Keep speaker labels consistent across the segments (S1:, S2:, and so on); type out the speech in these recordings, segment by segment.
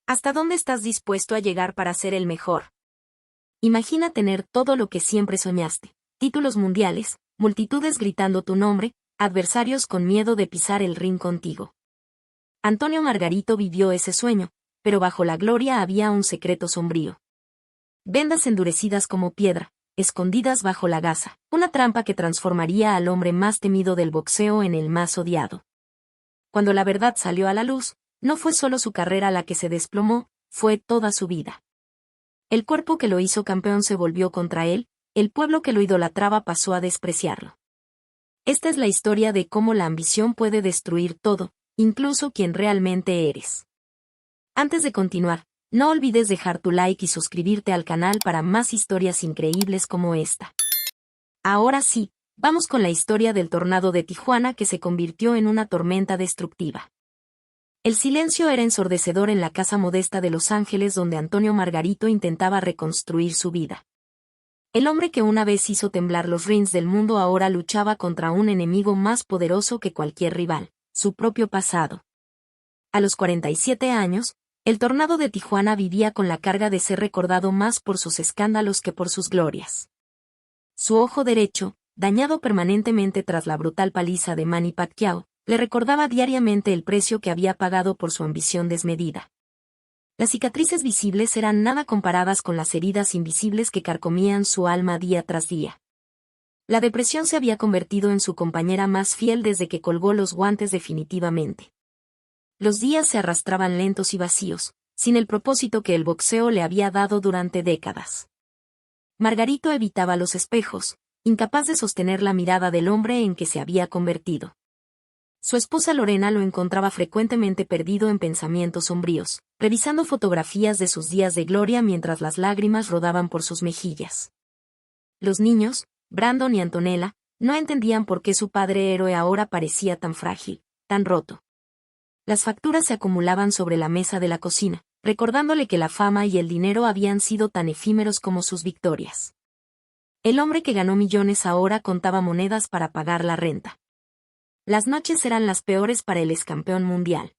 S1: ¿Hasta dónde estás dispuesto a llegar para ser el mejor? Imagina tener todo lo que siempre soñaste. Títulos mundiales, multitudes gritando tu nombre, adversarios con miedo de pisar el ring contigo. Antonio Margarito vivió ese sueño, pero bajo la gloria había un secreto sombrío. Vendas endurecidas como piedra, escondidas bajo la gasa, una trampa que transformaría al hombre más temido del boxeo en el más odiado. Cuando la verdad salió a la luz, no fue solo su carrera la que se desplomó, fue toda su vida. El cuerpo que lo hizo campeón se volvió contra él, el pueblo que lo idolatraba pasó a despreciarlo. Esta es la historia de cómo la ambición puede destruir todo, incluso quien realmente eres. Antes de continuar, no olvides dejar tu like y suscribirte al canal para más historias increíbles como esta. Ahora sí, vamos con la historia del tornado de Tijuana que se convirtió en una tormenta destructiva. El silencio era ensordecedor en la casa modesta de Los Ángeles donde Antonio Margarito intentaba reconstruir su vida. El hombre que una vez hizo temblar los rings del mundo ahora luchaba contra un enemigo más poderoso que cualquier rival, su propio pasado. A los 47 años, el tornado de Tijuana vivía con la carga de ser recordado más por sus escándalos que por sus glorias. Su ojo derecho, dañado permanentemente tras la brutal paliza de Manny Pacquiao, le recordaba diariamente el precio que había pagado por su ambición desmedida. Las cicatrices visibles eran nada comparadas con las heridas invisibles que carcomían su alma día tras día. La depresión se había convertido en su compañera más fiel desde que colgó los guantes definitivamente. Los días se arrastraban lentos y vacíos, sin el propósito que el boxeo le había dado durante décadas. Margarito evitaba los espejos, incapaz de sostener la mirada del hombre en que se había convertido. Su esposa Lorena lo encontraba frecuentemente perdido en pensamientos sombríos, revisando fotografías de sus días de gloria mientras las lágrimas rodaban por sus mejillas. Los niños, Brandon y Antonella, no entendían por qué su padre héroe ahora parecía tan frágil, tan roto. Las facturas se acumulaban sobre la mesa de la cocina, recordándole que la fama y el dinero habían sido tan efímeros como sus victorias. El hombre que ganó millones ahora contaba monedas para pagar la renta. Las noches eran las peores para el excampeón mundial.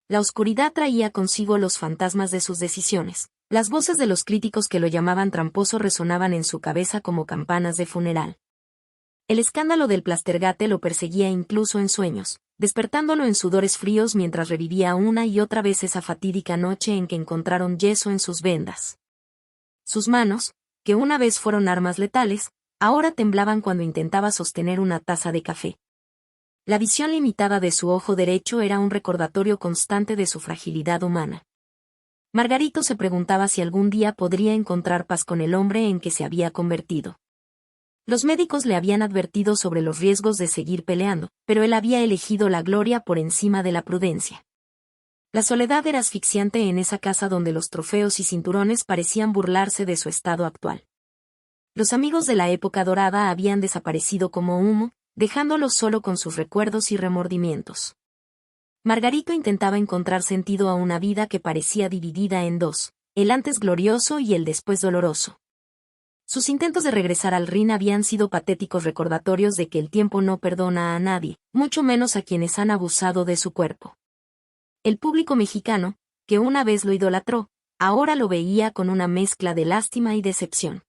S1: La oscuridad traía consigo los fantasmas de sus decisiones. Las voces de los críticos que lo llamaban tramposo resonaban en su cabeza como campanas de funeral. El escándalo del Plastergate lo perseguía incluso en sueños, despertándolo en sudores fríos mientras revivía una y otra vez esa fatídica noche en que encontraron yeso en sus vendas. Sus manos, que una vez fueron armas letales, ahora temblaban cuando intentaba sostener una taza de café. La visión limitada de su ojo derecho era un recordatorio constante de su fragilidad humana. Margarito se preguntaba si algún día podría encontrar paz con el hombre en que se había convertido. Los médicos le habían advertido sobre los riesgos de seguir peleando, pero él había elegido la gloria por encima de la prudencia. La soledad era asfixiante en esa casa donde los trofeos y cinturones parecían burlarse de su estado actual. Los amigos de la época dorada habían desaparecido como humo, dejándolo solo con sus recuerdos y remordimientos. Margarito intentaba encontrar sentido a una vida que parecía dividida en dos, el antes glorioso y el después doloroso. Sus intentos de regresar al ring habían sido patéticos recordatorios de que el tiempo no perdona a nadie, mucho menos a quienes han abusado de su cuerpo. El público mexicano, que una vez lo idolatró, ahora lo veía con una mezcla de lástima y decepción.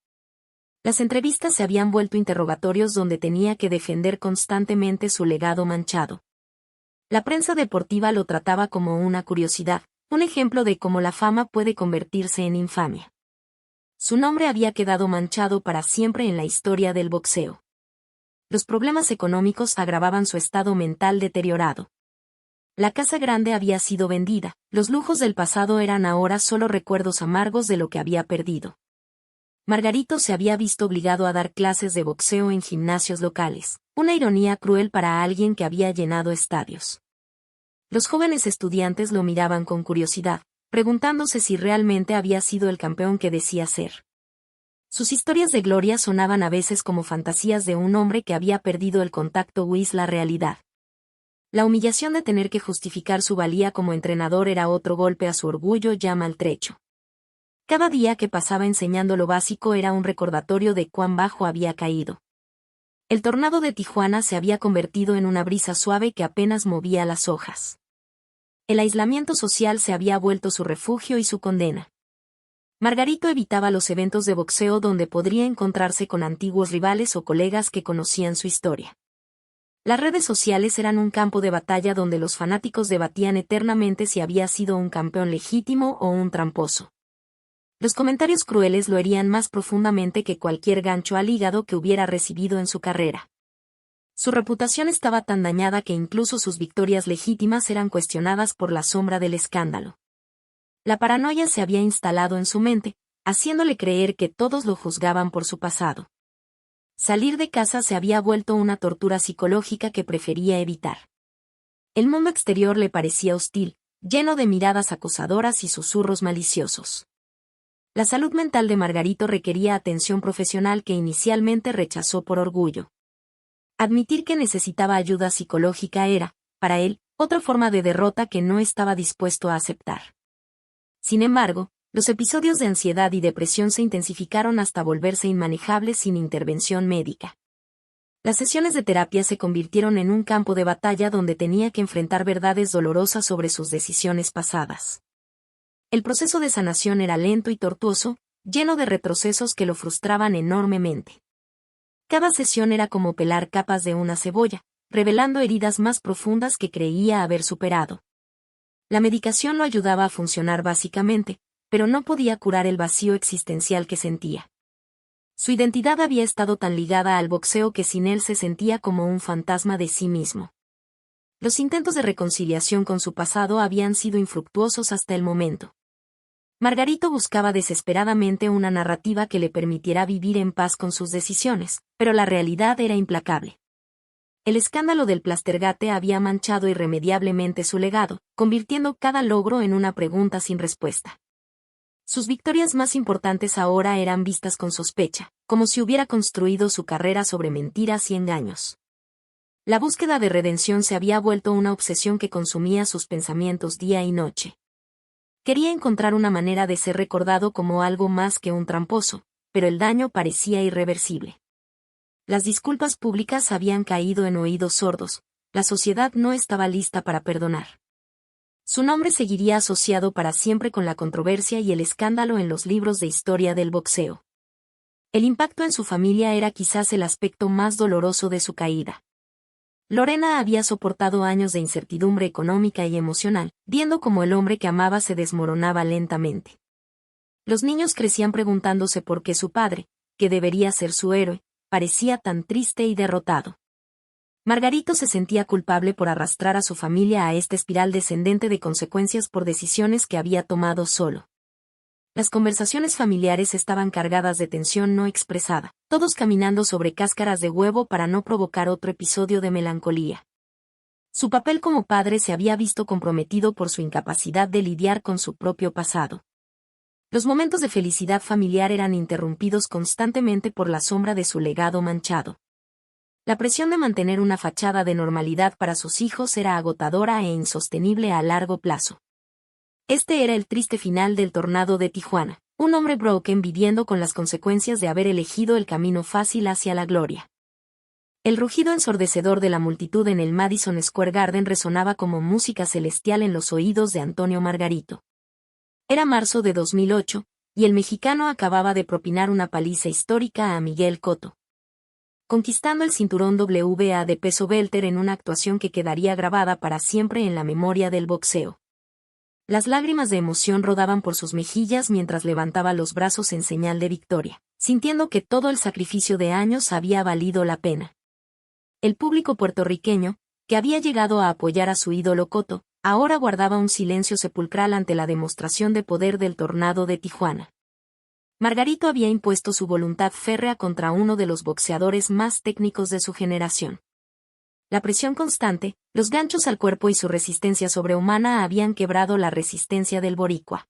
S1: Las entrevistas se habían vuelto interrogatorios donde tenía que defender constantemente su legado manchado. La prensa deportiva lo trataba como una curiosidad, un ejemplo de cómo la fama puede convertirse en infamia. Su nombre había quedado manchado para siempre en la historia del boxeo. Los problemas económicos agravaban su estado mental deteriorado. La casa grande había sido vendida, los lujos del pasado eran ahora solo recuerdos amargos de lo que había perdido. Margarito se había visto obligado a dar clases de boxeo en gimnasios locales, una ironía cruel para alguien que había llenado estadios. Los jóvenes estudiantes lo miraban con curiosidad, preguntándose si realmente había sido el campeón que decía ser. Sus historias de gloria sonaban a veces como fantasías de un hombre que había perdido el contacto con la realidad. La humillación de tener que justificar su valía como entrenador era otro golpe a su orgullo ya maltrecho. Cada día que pasaba enseñando lo básico era un recordatorio de cuán bajo había caído. El tornado de Tijuana se había convertido en una brisa suave que apenas movía las hojas. El aislamiento social se había vuelto su refugio y su condena. Margarito evitaba los eventos de boxeo donde podría encontrarse con antiguos rivales o colegas que conocían su historia. Las redes sociales eran un campo de batalla donde los fanáticos debatían eternamente si había sido un campeón legítimo o un tramposo. Los comentarios crueles lo herían más profundamente que cualquier gancho al hígado que hubiera recibido en su carrera. Su reputación estaba tan dañada que incluso sus victorias legítimas eran cuestionadas por la sombra del escándalo. La paranoia se había instalado en su mente, haciéndole creer que todos lo juzgaban por su pasado. Salir de casa se había vuelto una tortura psicológica que prefería evitar. El mundo exterior le parecía hostil, lleno de miradas acusadoras y susurros maliciosos. La salud mental de Margarito requería atención profesional que inicialmente rechazó por orgullo. Admitir que necesitaba ayuda psicológica era, para él, otra forma de derrota que no estaba dispuesto a aceptar. Sin embargo, los episodios de ansiedad y depresión se intensificaron hasta volverse inmanejables sin intervención médica. Las sesiones de terapia se convirtieron en un campo de batalla donde tenía que enfrentar verdades dolorosas sobre sus decisiones pasadas. El proceso de sanación era lento y tortuoso, lleno de retrocesos que lo frustraban enormemente. Cada sesión era como pelar capas de una cebolla, revelando heridas más profundas que creía haber superado. La medicación lo ayudaba a funcionar básicamente, pero no podía curar el vacío existencial que sentía. Su identidad había estado tan ligada al boxeo que sin él se sentía como un fantasma de sí mismo. Los intentos de reconciliación con su pasado habían sido infructuosos hasta el momento. Margarito buscaba desesperadamente una narrativa que le permitiera vivir en paz con sus decisiones, pero la realidad era implacable. El escándalo del Plastergate había manchado irremediablemente su legado, convirtiendo cada logro en una pregunta sin respuesta. Sus victorias más importantes ahora eran vistas con sospecha, como si hubiera construido su carrera sobre mentiras y engaños. La búsqueda de redención se había vuelto una obsesión que consumía sus pensamientos día y noche. Quería encontrar una manera de ser recordado como algo más que un tramposo, pero el daño parecía irreversible. Las disculpas públicas habían caído en oídos sordos, la sociedad no estaba lista para perdonar. Su nombre seguiría asociado para siempre con la controversia y el escándalo en los libros de historia del boxeo. El impacto en su familia era quizás el aspecto más doloroso de su caída. Lorena había soportado años de incertidumbre económica y emocional, viendo cómo el hombre que amaba se desmoronaba lentamente. Los niños crecían preguntándose por qué su padre, que debería ser su héroe, parecía tan triste y derrotado. Margarito se sentía culpable por arrastrar a su familia a esta espiral descendente de consecuencias por decisiones que había tomado solo. Las conversaciones familiares estaban cargadas de tensión no expresada, todos caminando sobre cáscaras de huevo para no provocar otro episodio de melancolía. Su papel como padre se había visto comprometido por su incapacidad de lidiar con su propio pasado. Los momentos de felicidad familiar eran interrumpidos constantemente por la sombra de su legado manchado. La presión de mantener una fachada de normalidad para sus hijos era agotadora e insostenible a largo plazo. Este era el triste final del Tornado de Tijuana, un hombre broken viviendo con las consecuencias de haber elegido el camino fácil hacia la gloria. El rugido ensordecedor de la multitud en el Madison Square Garden resonaba como música celestial en los oídos de Antonio Margarito. Era marzo de 2008, y el mexicano acababa de propinar una paliza histórica a Miguel Cotto, conquistando el cinturón WBA de peso welter en una actuación que quedaría grabada para siempre en la memoria del boxeo. Las lágrimas de emoción rodaban por sus mejillas mientras levantaba los brazos en señal de victoria, sintiendo que todo el sacrificio de años había valido la pena. El público puertorriqueño, que había llegado a apoyar a su ídolo Cotto, ahora guardaba un silencio sepulcral ante la demostración de poder del Tornado de Tijuana. Margarito había impuesto su voluntad férrea contra uno de los boxeadores más técnicos de su generación. La presión constante, los ganchos al cuerpo y su resistencia sobrehumana habían quebrado la resistencia del boricua.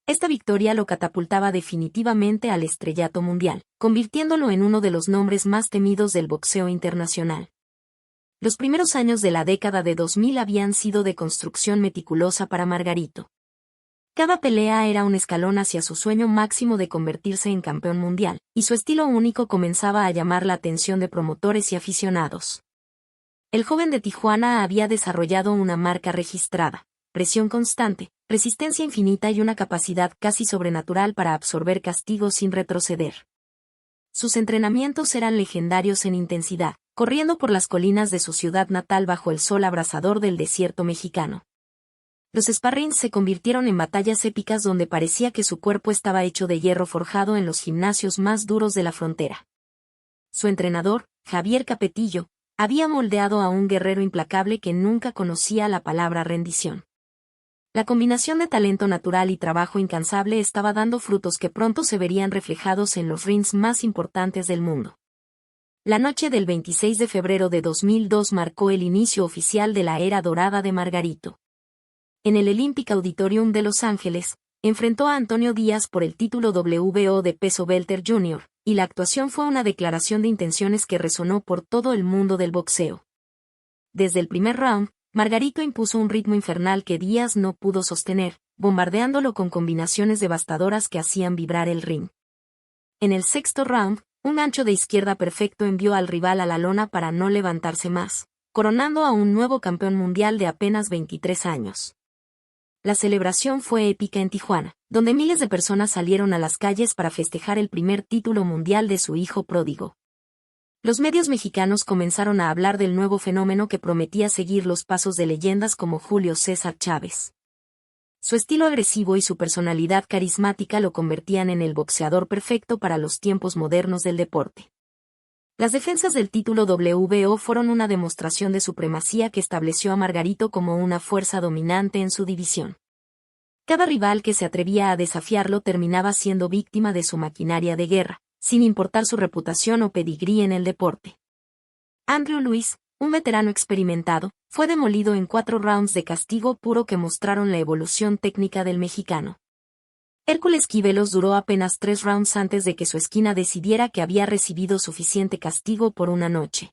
S1: Esta victoria lo catapultaba definitivamente al estrellato mundial, convirtiéndolo en uno de los nombres más temidos del boxeo internacional. Los primeros años de la década de 2000 habían sido de construcción meticulosa para Margarito. Cada pelea era un escalón hacia su sueño máximo de convertirse en campeón mundial, y su estilo único comenzaba a llamar la atención de promotores y aficionados. El joven de Tijuana había desarrollado una marca registrada, presión constante, resistencia infinita y una capacidad casi sobrenatural para absorber castigo sin retroceder. Sus entrenamientos eran legendarios en intensidad, corriendo por las colinas de su ciudad natal bajo el sol abrasador del desierto mexicano. Los sparrings se convirtieron en batallas épicas donde parecía que su cuerpo estaba hecho de hierro forjado en los gimnasios más duros de la frontera. Su entrenador, Javier Capetillo, había moldeado a un guerrero implacable que nunca conocía la palabra rendición. La combinación de talento natural y trabajo incansable estaba dando frutos que pronto se verían reflejados en los rings más importantes del mundo. La noche del 26 de febrero de 2002 marcó el inicio oficial de la era dorada de Margarito. En el Olympic Auditorium de Los Ángeles, enfrentó a Antonio Díaz por el título WBO de peso welter junior, y la actuación fue una declaración de intenciones que resonó por todo el mundo del boxeo. Desde el primer round, Margarito impuso un ritmo infernal que Díaz no pudo sostener, bombardeándolo con combinaciones devastadoras que hacían vibrar el ring. En el sexto round, un gancho de izquierda perfecto envió al rival a la lona para no levantarse más, coronando a un nuevo campeón mundial de apenas 23 años. La celebración fue épica en Tijuana, donde miles de personas salieron a las calles para festejar el primer título mundial de su hijo pródigo. Los medios mexicanos comenzaron a hablar del nuevo fenómeno que prometía seguir los pasos de leyendas como Julio César Chávez. Su estilo agresivo y su personalidad carismática lo convertían en el boxeador perfecto para los tiempos modernos del deporte. Las defensas del título WBO fueron una demostración de supremacía que estableció a Margarito como una fuerza dominante en su división. Cada rival que se atrevía a desafiarlo terminaba siendo víctima de su maquinaria de guerra, sin importar su reputación o pedigrí en el deporte. Andrew Luis, un veterano experimentado, fue demolido en 4 rounds de castigo puro que mostraron la evolución técnica del mexicano. Hércules Quivelos duró apenas 3 rounds antes de que su esquina decidiera que había recibido suficiente castigo por una noche.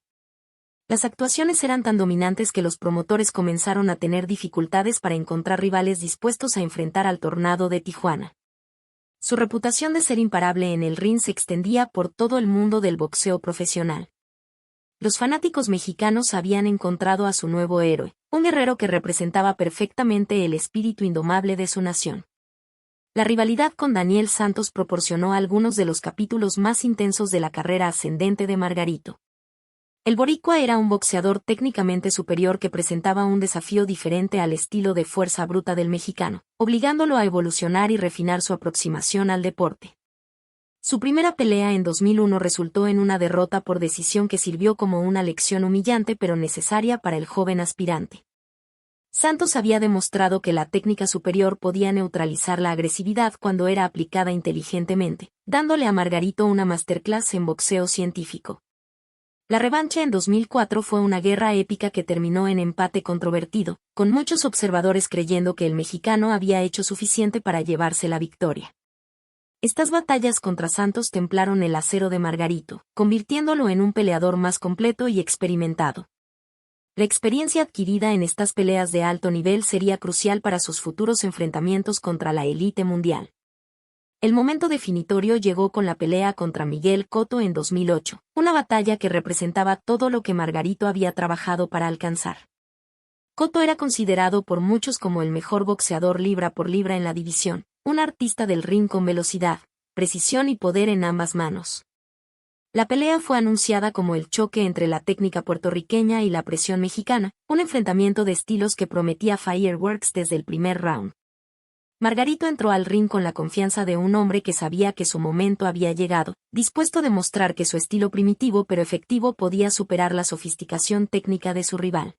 S1: Las actuaciones eran tan dominantes que los promotores comenzaron a tener dificultades para encontrar rivales dispuestos a enfrentar al Tornado de Tijuana. Su reputación de ser imparable en el ring se extendía por todo el mundo del boxeo profesional. Los fanáticos mexicanos habían encontrado a su nuevo héroe, un guerrero que representaba perfectamente el espíritu indomable de su nación. La rivalidad con Daniel Santos proporcionó algunos de los capítulos más intensos de la carrera ascendente de Margarito. El boricua era un boxeador técnicamente superior que presentaba un desafío diferente al estilo de fuerza bruta del mexicano, obligándolo a evolucionar y refinar su aproximación al deporte. Su primera pelea en 2001 resultó en una derrota por decisión que sirvió como una lección humillante pero necesaria para el joven aspirante. Santos había demostrado que la técnica superior podía neutralizar la agresividad cuando era aplicada inteligentemente, dándole a Margarito una masterclass en boxeo científico. La revancha en 2004 fue una guerra épica que terminó en empate controvertido, con muchos observadores creyendo que el mexicano había hecho suficiente para llevarse la victoria. Estas batallas contra Santos templaron el acero de Margarito, convirtiéndolo en un peleador más completo y experimentado. La experiencia adquirida en estas peleas de alto nivel sería crucial para sus futuros enfrentamientos contra la élite mundial. El momento definitorio llegó con la pelea contra Miguel Cotto en 2008, una batalla que representaba todo lo que Margarito había trabajado para alcanzar. Cotto era considerado por muchos como el mejor boxeador libra por libra en la división, un artista del ring con velocidad, precisión y poder en ambas manos. La pelea fue anunciada como el choque entre la técnica puertorriqueña y la presión mexicana, un enfrentamiento de estilos que prometía fireworks desde el primer round. Margarito entró al ring con la confianza de un hombre que sabía que su momento había llegado, dispuesto a demostrar que su estilo primitivo pero efectivo podía superar la sofisticación técnica de su rival.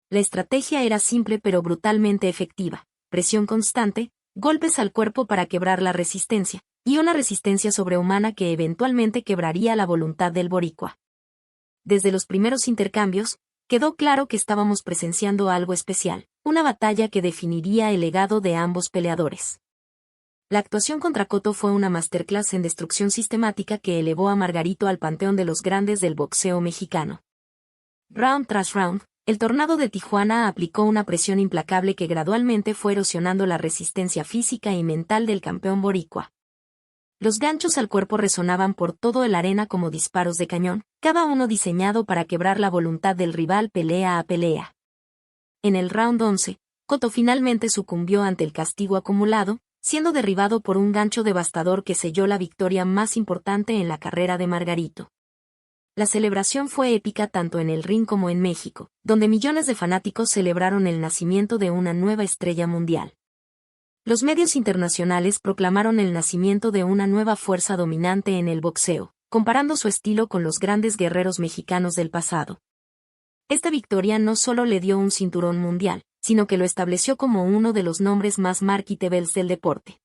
S1: La estrategia era simple pero brutalmente efectiva: presión constante, golpes al cuerpo para quebrar la resistencia, y una resistencia sobrehumana que eventualmente quebraría la voluntad del boricua. Desde los primeros intercambios, quedó claro que estábamos presenciando algo especial, una batalla que definiría el legado de ambos peleadores. La actuación contra Cotto fue una masterclass en destrucción sistemática que elevó a Margarito al panteón de los grandes del boxeo mexicano. Round tras round, el Tornado de Tijuana aplicó una presión implacable que gradualmente fue erosionando la resistencia física y mental del campeón boricua. Los ganchos al cuerpo resonaban por todo el arena como disparos de cañón, cada uno diseñado para quebrar la voluntad del rival pelea a pelea. En el round 11, Cotto finalmente sucumbió ante el castigo acumulado, siendo derribado por un gancho devastador que selló la victoria más importante en la carrera de Margarito. La celebración fue épica tanto en el ring como en México, donde millones de fanáticos celebraron el nacimiento de una nueva estrella mundial. Los medios internacionales proclamaron el nacimiento de una nueva fuerza dominante en el boxeo, comparando su estilo con los grandes guerreros mexicanos del pasado. Esta victoria no solo le dio un cinturón mundial, sino que lo estableció como uno de los nombres más marketables del deporte.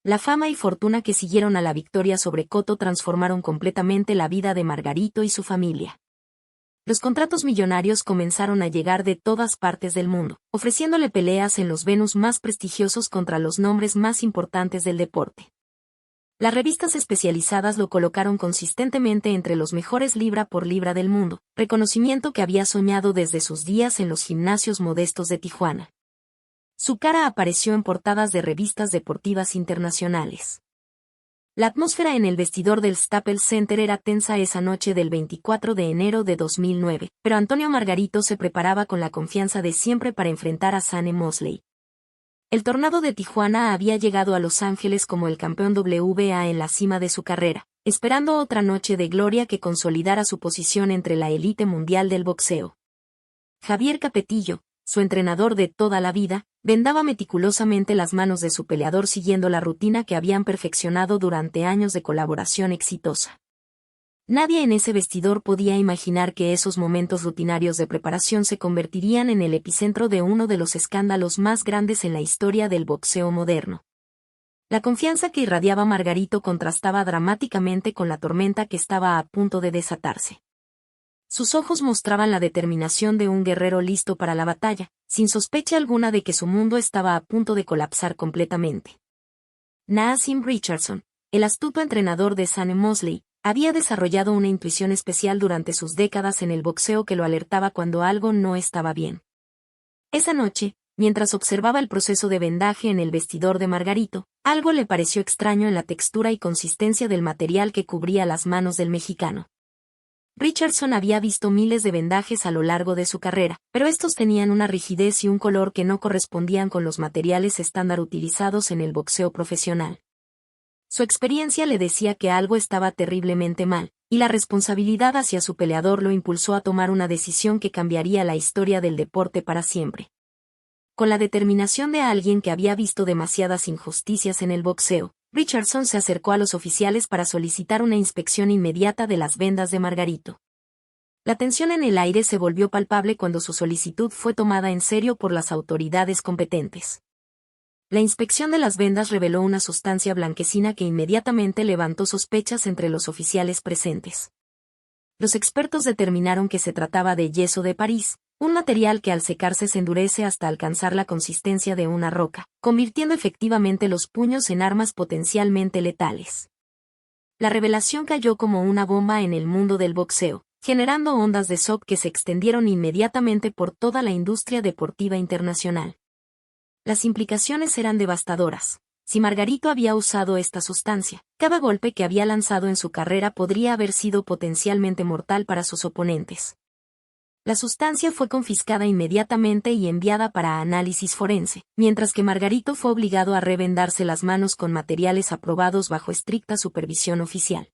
S1: La fama y fortuna que siguieron a la victoria sobre Cotto transformaron completamente la vida de Margarito y su familia. Los contratos millonarios comenzaron a llegar de todas partes del mundo, ofreciéndole peleas en los venues más prestigiosos contra los nombres más importantes del deporte. Las revistas especializadas lo colocaron consistentemente entre los mejores libra por libra del mundo, reconocimiento que había soñado desde sus días en los gimnasios modestos de Tijuana. Su cara apareció en portadas de revistas deportivas internacionales. La atmósfera en el vestidor del Staples Center era tensa esa noche del 24 de enero de 2009, pero Antonio Margarito se preparaba con la confianza de siempre para enfrentar a Shane Mosley. El Tornado de Tijuana había llegado a Los Ángeles como el campeón WBA en la cima de su carrera, esperando otra noche de gloria que consolidara su posición entre la élite mundial del boxeo. Javier Capetillo, su entrenador de toda la vida, vendaba meticulosamente las manos de su peleador siguiendo la rutina que habían perfeccionado durante años de colaboración exitosa. Nadie en ese vestidor podía imaginar que esos momentos rutinarios de preparación se convertirían en el epicentro de uno de los escándalos más grandes en la historia del boxeo moderno. La confianza que irradiaba Margarito contrastaba dramáticamente con la tormenta que estaba a punto de desatarse. Sus ojos mostraban la determinación de un guerrero listo para la batalla, sin sospecha alguna de que su mundo estaba a punto de colapsar completamente. Naazim Richardson, el astuto entrenador de Shane Mosley, había desarrollado una intuición especial durante sus décadas en el boxeo que lo alertaba cuando algo no estaba bien. Esa noche, mientras observaba el proceso de vendaje en el vestidor de Margarito, algo le pareció extraño en la textura y consistencia del material que cubría las manos del mexicano. Richardson había visto miles de vendajes a lo largo de su carrera, pero estos tenían una rigidez y un color que no correspondían con los materiales estándar utilizados en el boxeo profesional. Su experiencia le decía que algo estaba terriblemente mal, y la responsabilidad hacia su peleador lo impulsó a tomar una decisión que cambiaría la historia del deporte para siempre. Con la determinación de alguien que había visto demasiadas injusticias en el boxeo, Richardson se acercó a los oficiales para solicitar una inspección inmediata de las vendas de Margarito. La tensión en el aire se volvió palpable cuando su solicitud fue tomada en serio por las autoridades competentes. La inspección de las vendas reveló una sustancia blanquecina que inmediatamente levantó sospechas entre los oficiales presentes. Los expertos determinaron que se trataba de yeso de París, un material que al secarse se endurece hasta alcanzar la consistencia de una roca, convirtiendo efectivamente los puños en armas potencialmente letales. La revelación cayó como una bomba en el mundo del boxeo, generando ondas de shock que se extendieron inmediatamente por toda la industria deportiva internacional. Las implicaciones eran devastadoras. Si Margarito había usado esta sustancia, cada golpe que había lanzado en su carrera podría haber sido potencialmente mortal para sus oponentes. La sustancia fue confiscada inmediatamente y enviada para análisis forense, mientras que Margarito fue obligado a revendarse las manos con materiales aprobados bajo estricta supervisión oficial.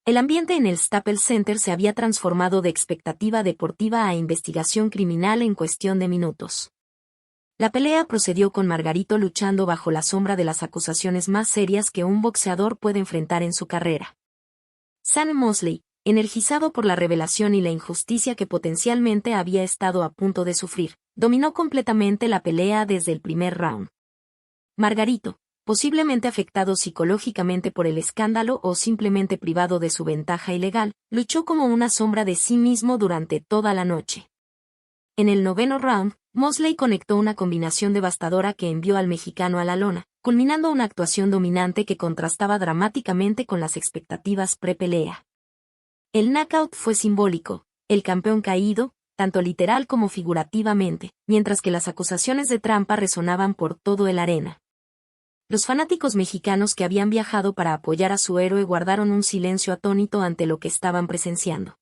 S1: El ambiente en el Staples Center se había transformado de expectativa deportiva a investigación criminal en cuestión de minutos. La pelea procedió con Margarito luchando bajo la sombra de las acusaciones más serias que un boxeador puede enfrentar en su carrera. Shane Mosley, energizado por la revelación y la injusticia que potencialmente había estado a punto de sufrir, dominó completamente la pelea desde el primer round. Margarito, posiblemente afectado psicológicamente por el escándalo o simplemente privado de su ventaja ilegal, luchó como una sombra de sí mismo durante toda la noche. En el noveno round, Mosley conectó una combinación devastadora que envió al mexicano a la lona, culminando una actuación dominante que contrastaba dramáticamente con las expectativas pre-pelea. El knockout fue simbólico, el campeón caído, tanto literal como figurativamente, mientras que las acusaciones de trampa resonaban por todo el arena. Los fanáticos mexicanos que habían viajado para apoyar a su héroe guardaron un silencio atónito ante lo que estaban presenciando.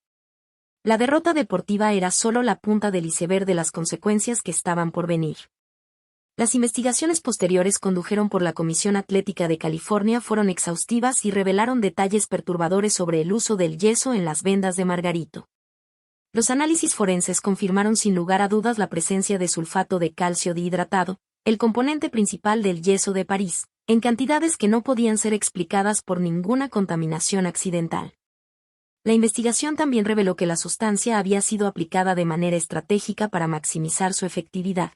S1: La derrota deportiva era solo la punta del iceberg de las consecuencias que estaban por venir. Las investigaciones posteriores condujeron por la Comisión Atlética de California fueron exhaustivas y revelaron detalles perturbadores sobre el uso del yeso en las vendas de Margarito. Los análisis forenses confirmaron sin lugar a dudas la presencia de sulfato de calcio dihidratado, el componente principal del yeso de París, en cantidades que no podían ser explicadas por ninguna contaminación accidental. La investigación también reveló que la sustancia había sido aplicada de manera estratégica para maximizar su efectividad,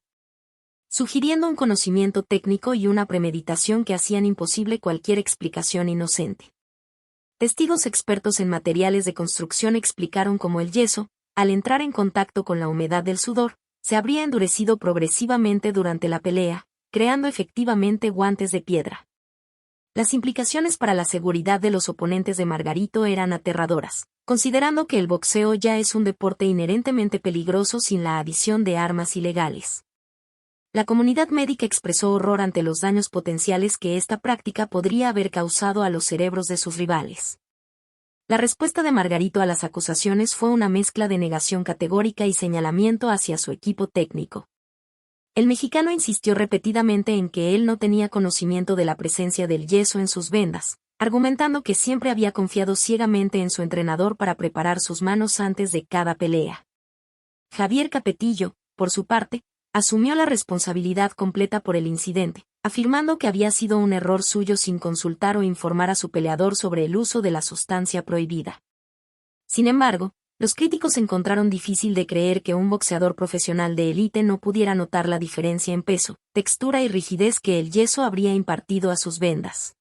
S1: sugiriendo un conocimiento técnico y una premeditación que hacían imposible cualquier explicación inocente. Testigos expertos en materiales de construcción explicaron cómo el yeso, al entrar en contacto con la humedad del sudor, se habría endurecido progresivamente durante la pelea, creando efectivamente guantes de piedra. Las implicaciones para la seguridad de los oponentes de Margarito eran aterradoras, considerando que el boxeo ya es un deporte inherentemente peligroso sin la adición de armas ilegales. La comunidad médica expresó horror ante los daños potenciales que esta práctica podría haber causado a los cerebros de sus rivales. La respuesta de Margarito a las acusaciones fue una mezcla de negación categórica y señalamiento hacia su equipo técnico. El mexicano insistió repetidamente en que él no tenía conocimiento de la presencia del yeso en sus vendas, argumentando que siempre había confiado ciegamente en su entrenador para preparar sus manos antes de cada pelea. Javier Capetillo, por su parte, asumió la responsabilidad completa por el incidente, afirmando que había sido un error suyo sin consultar o informar a su peleador sobre el uso de la sustancia prohibida. Sin embargo, los críticos encontraron difícil de creer que un boxeador profesional de élite no pudiera notar la diferencia en peso, textura y rigidez que el yeso habría impartido a sus vendas.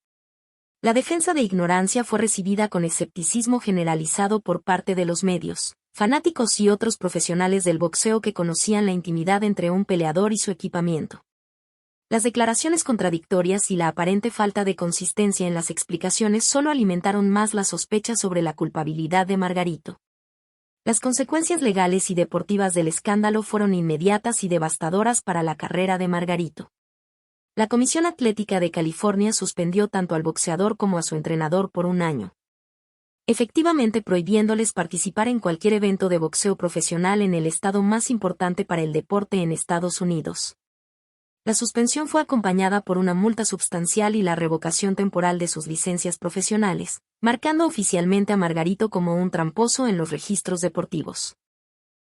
S1: La defensa de ignorancia fue recibida con escepticismo generalizado por parte de los medios, fanáticos y otros profesionales del boxeo que conocían la intimidad entre un peleador y su equipamiento. Las declaraciones contradictorias y la aparente falta de consistencia en las explicaciones solo alimentaron más la sospecha sobre la culpabilidad de Margarito. Las consecuencias legales y deportivas del escándalo fueron inmediatas y devastadoras para la carrera de Margarito. La Comisión Atlética de California suspendió tanto al boxeador como a su entrenador por un año, efectivamente prohibiéndoles participar en cualquier evento de boxeo profesional en el estado más importante para el deporte en Estados Unidos. La suspensión fue acompañada por una multa substancial y la revocación temporal de sus licencias profesionales, marcando oficialmente a Margarito como un tramposo en los registros deportivos.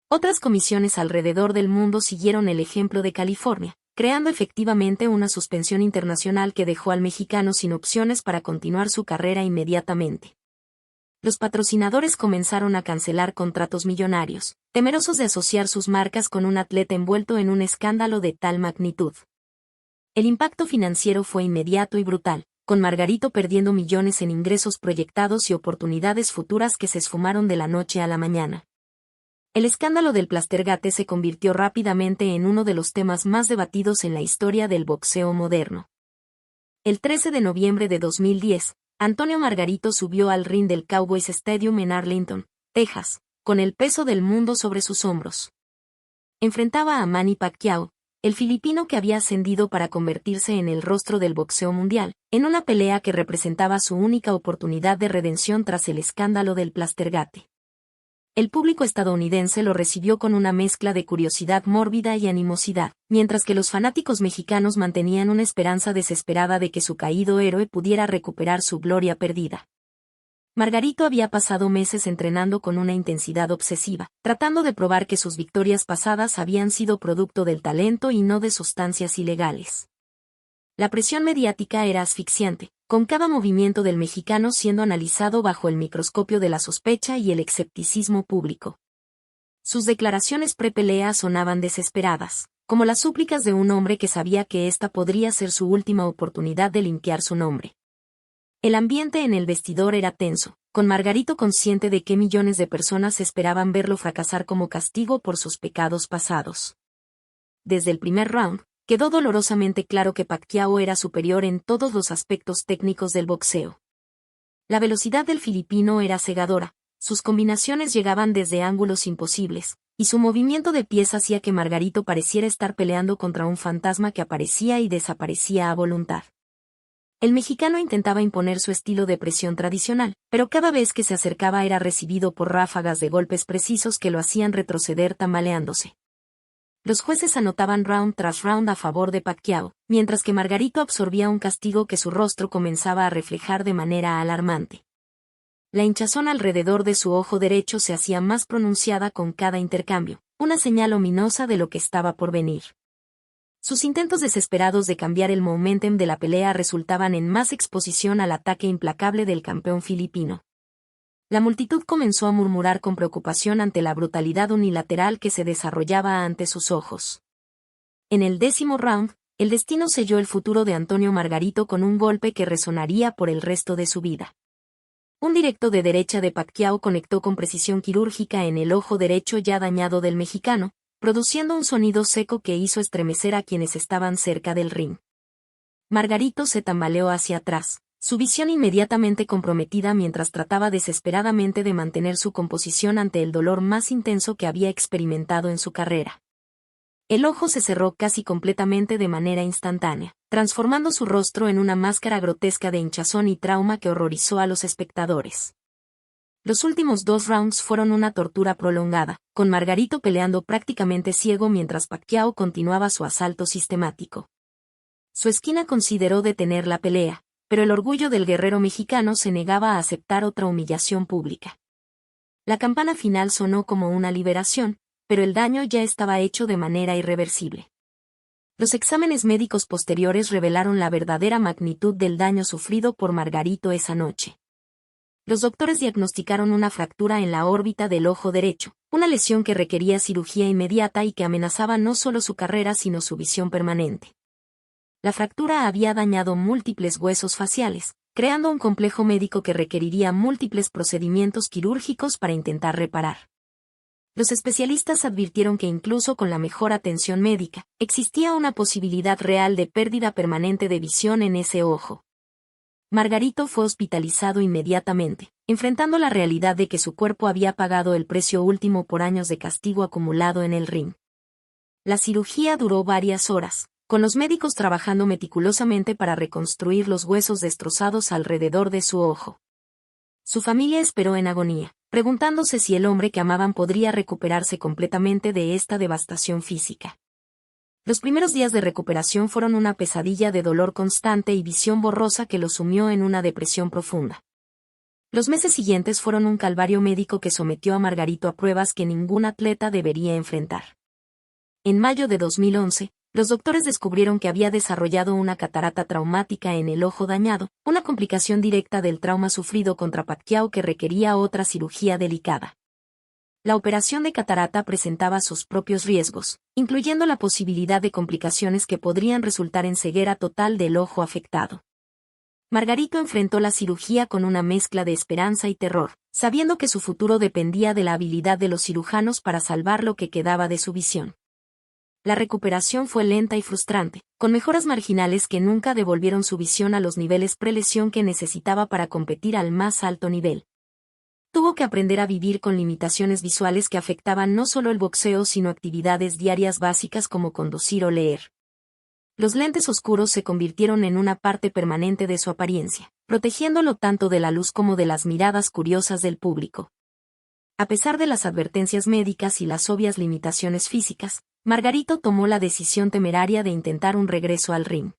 S1: Otras comisiones alrededor del mundo siguieron el ejemplo de California, creando efectivamente una suspensión internacional que dejó al mexicano sin opciones para continuar su carrera inmediatamente. Los patrocinadores comenzaron a cancelar contratos millonarios, temerosos de asociar sus marcas con un atleta envuelto en un escándalo de tal magnitud. El impacto financiero fue inmediato y brutal, con Margarito perdiendo millones en ingresos proyectados y oportunidades futuras que se esfumaron de la noche a la mañana. El escándalo del Plastergate se convirtió rápidamente en uno de los temas más debatidos en la historia del boxeo moderno. El 13 de noviembre de 2010, Antonio Margarito subió al ring del Cowboys Stadium en Arlington, Texas, con el peso del mundo sobre sus hombros. Enfrentaba a Manny Pacquiao, el filipino que había ascendido para convertirse en el rostro del boxeo mundial, en una pelea que representaba su única oportunidad de redención tras el escándalo del Plastergate. El público estadounidense lo recibió con una mezcla de curiosidad mórbida y animosidad, mientras que los fanáticos mexicanos mantenían una esperanza desesperada de que su caído héroe pudiera recuperar su gloria perdida. Margarito había pasado meses entrenando con una intensidad obsesiva, tratando de probar que sus victorias pasadas habían sido producto del talento y no de sustancias ilegales. La presión mediática era asfixiante, con cada movimiento del mexicano siendo analizado bajo el microscopio de la sospecha y el escepticismo público. Sus declaraciones pre-pelea sonaban desesperadas, como las súplicas de un hombre que sabía que esta podría ser su última oportunidad de limpiar su nombre. El ambiente en el vestidor era tenso, con Margarito consciente de que millones de personas esperaban verlo fracasar como castigo por sus pecados pasados. Desde el primer round, quedó dolorosamente claro que Pacquiao era superior en todos los aspectos técnicos del boxeo. La velocidad del filipino era cegadora, sus combinaciones llegaban desde ángulos imposibles, y su movimiento de pies hacía que Margarito pareciera estar peleando contra un fantasma que aparecía y desaparecía a voluntad. El mexicano intentaba imponer su estilo de presión tradicional, pero cada vez que se acercaba era recibido por ráfagas de golpes precisos que lo hacían retroceder tambaleándose. Los jueces anotaban round tras round a favor de Pacquiao, mientras que Margarito absorbía un castigo que su rostro comenzaba a reflejar de manera alarmante. La hinchazón alrededor de su ojo derecho se hacía más pronunciada con cada intercambio, una señal ominosa de lo que estaba por venir. Sus intentos desesperados de cambiar el momentum de la pelea resultaban en más exposición al ataque implacable del campeón filipino. La multitud comenzó a murmurar con preocupación ante la brutalidad unilateral que se desarrollaba ante sus ojos. En el 10º round, el destino selló el futuro de Antonio Margarito con un golpe que resonaría por el resto de su vida. Un directo de derecha de Pacquiao conectó con precisión quirúrgica en el ojo derecho ya dañado del mexicano, produciendo un sonido seco que hizo estremecer a quienes estaban cerca del ring. Margarito se tambaleó hacia atrás, su visión inmediatamente comprometida mientras trataba desesperadamente de mantener su composición ante el dolor más intenso que había experimentado en su carrera. El ojo se cerró casi completamente de manera instantánea, transformando su rostro en una máscara grotesca de hinchazón y trauma que horrorizó a los espectadores. Los últimos 2 rounds fueron una tortura prolongada, con Margarito peleando prácticamente ciego mientras Pacquiao continuaba su asalto sistemático. Su esquina consideró detener la pelea, pero el orgullo del guerrero mexicano se negaba a aceptar otra humillación pública. La campana final sonó como una liberación, pero el daño ya estaba hecho de manera irreversible. Los exámenes médicos posteriores revelaron la verdadera magnitud del daño sufrido por Margarito esa noche. Los doctores diagnosticaron una fractura en la órbita del ojo derecho, una lesión que requería cirugía inmediata y que amenazaba no solo su carrera sino su visión permanente. La fractura había dañado múltiples huesos faciales, creando un complejo médico que requeriría múltiples procedimientos quirúrgicos para intentar reparar. Los especialistas advirtieron que incluso con la mejor atención médica, existía una posibilidad real de pérdida permanente de visión en ese ojo. Margarito fue hospitalizado inmediatamente, enfrentando la realidad de que su cuerpo había pagado el precio último por años de castigo acumulado en el ring. La cirugía duró varias horas, con los médicos trabajando meticulosamente para reconstruir los huesos destrozados alrededor de su ojo. Su familia esperó en agonía, preguntándose si el hombre que amaban podría recuperarse completamente de esta devastación física. Los primeros días de recuperación fueron una pesadilla de dolor constante y visión borrosa que lo sumió en una depresión profunda. Los meses siguientes fueron un calvario médico que sometió a Margarito a pruebas que ningún atleta debería enfrentar. En mayo de 2011, los doctores descubrieron que había desarrollado una catarata traumática en el ojo dañado, una complicación directa del trauma sufrido contra Pacquiao que requería otra cirugía delicada. La operación de catarata presentaba sus propios riesgos, incluyendo la posibilidad de complicaciones que podrían resultar en ceguera total del ojo afectado. Margarito enfrentó la cirugía con una mezcla de esperanza y terror, sabiendo que su futuro dependía de la habilidad de los cirujanos para salvar lo que quedaba de su visión. La recuperación fue lenta y frustrante, con mejoras marginales que nunca devolvieron su visión a los niveles prelesión que necesitaba para competir al más alto nivel. Tuvo que aprender a vivir con limitaciones visuales que afectaban no solo el boxeo sino actividades diarias básicas como conducir o leer. Los lentes oscuros se convirtieron en una parte permanente de su apariencia, protegiéndolo tanto de la luz como de las miradas curiosas del público. A pesar de las advertencias médicas y las obvias limitaciones físicas, Margarito tomó la decisión temeraria de intentar un regreso al ring.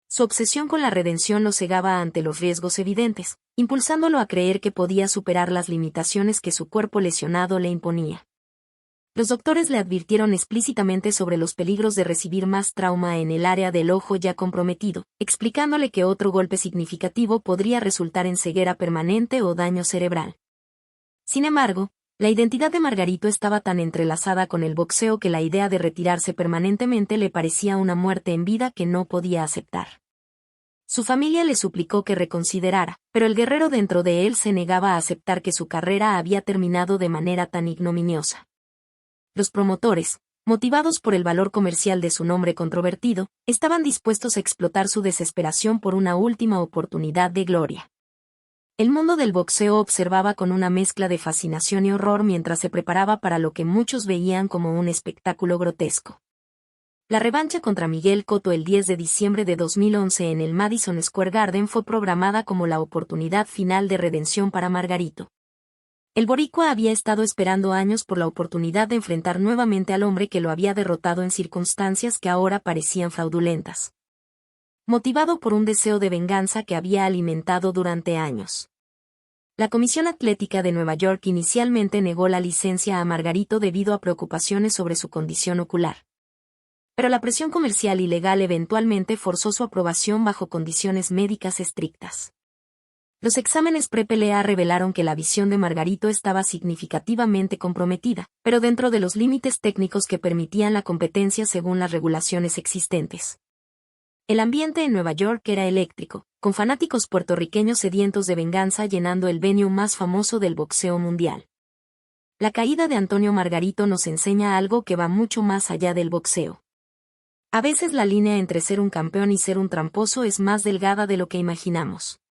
S1: Su obsesión con la redención lo cegaba ante los riesgos evidentes, impulsándolo a creer que podía superar las limitaciones que su cuerpo lesionado le imponía. Los doctores le advirtieron explícitamente sobre los peligros de recibir más trauma en el área del ojo ya comprometido, explicándole que otro golpe significativo podría resultar en ceguera permanente o daño cerebral. Sin embargo, la identidad de Margarito estaba tan entrelazada con el boxeo que la idea de retirarse permanentemente le parecía una muerte en vida que no podía aceptar. Su familia le suplicó que reconsiderara, pero el guerrero dentro de él se negaba a aceptar que su carrera había terminado de manera tan ignominiosa. Los promotores, motivados por el valor comercial de su nombre controvertido, estaban dispuestos a explotar su desesperación por una última oportunidad de gloria. El mundo del boxeo observaba con una mezcla de fascinación y horror mientras se preparaba para lo que muchos veían como un espectáculo grotesco. La revancha contra Miguel Cotto el 10 de diciembre de 2011 en el Madison Square Garden fue programada como la oportunidad final de redención para Margarito. El boricua había estado esperando años por la oportunidad de enfrentar nuevamente al hombre que lo había derrotado en circunstancias que ahora parecían fraudulentas. Motivado por un deseo de venganza que había alimentado durante años. La Comisión Atlética de Nueva York inicialmente negó la licencia a Margarito debido a preocupaciones sobre su condición ocular. Pero la presión comercial y legal eventualmente forzó su aprobación bajo condiciones médicas estrictas. Los exámenes pre-pelea revelaron que la visión de Margarito estaba significativamente comprometida, pero dentro de los límites técnicos que permitían la competencia según las regulaciones existentes. El ambiente en Nueva York era eléctrico, con fanáticos puertorriqueños sedientos de venganza llenando el venue más famoso del boxeo mundial. La caída de Antonio Margarito nos enseña algo que va mucho más allá del boxeo. A veces la línea entre ser un campeón y ser un tramposo es más delgada de lo que imaginamos.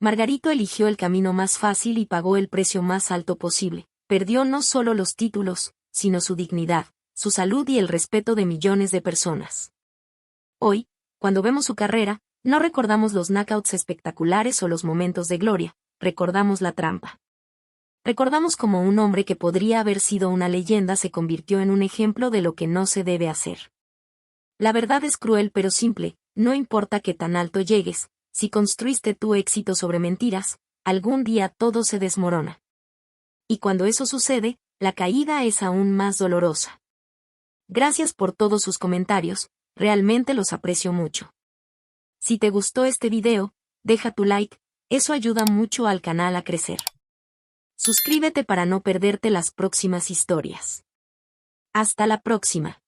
S1: Margarito eligió el camino más fácil y pagó el precio más alto posible. Perdió no solo los títulos, sino su dignidad, su salud y el respeto de millones de personas. Hoy, cuando vemos su carrera, no recordamos los knockouts espectaculares o los momentos de gloria, recordamos la trampa. Recordamos cómo un hombre que podría haber sido una leyenda se convirtió en un ejemplo de lo que no se debe hacer. La verdad es cruel pero simple, no importa qué tan alto llegues, si construiste tu éxito sobre mentiras, algún día todo se desmorona. Y cuando eso sucede, la caída es aún más dolorosa. Gracias por todos sus comentarios, realmente los aprecio mucho. Si te gustó este video, deja tu like, eso ayuda mucho al canal a crecer. Suscríbete para no perderte las próximas historias. Hasta la próxima.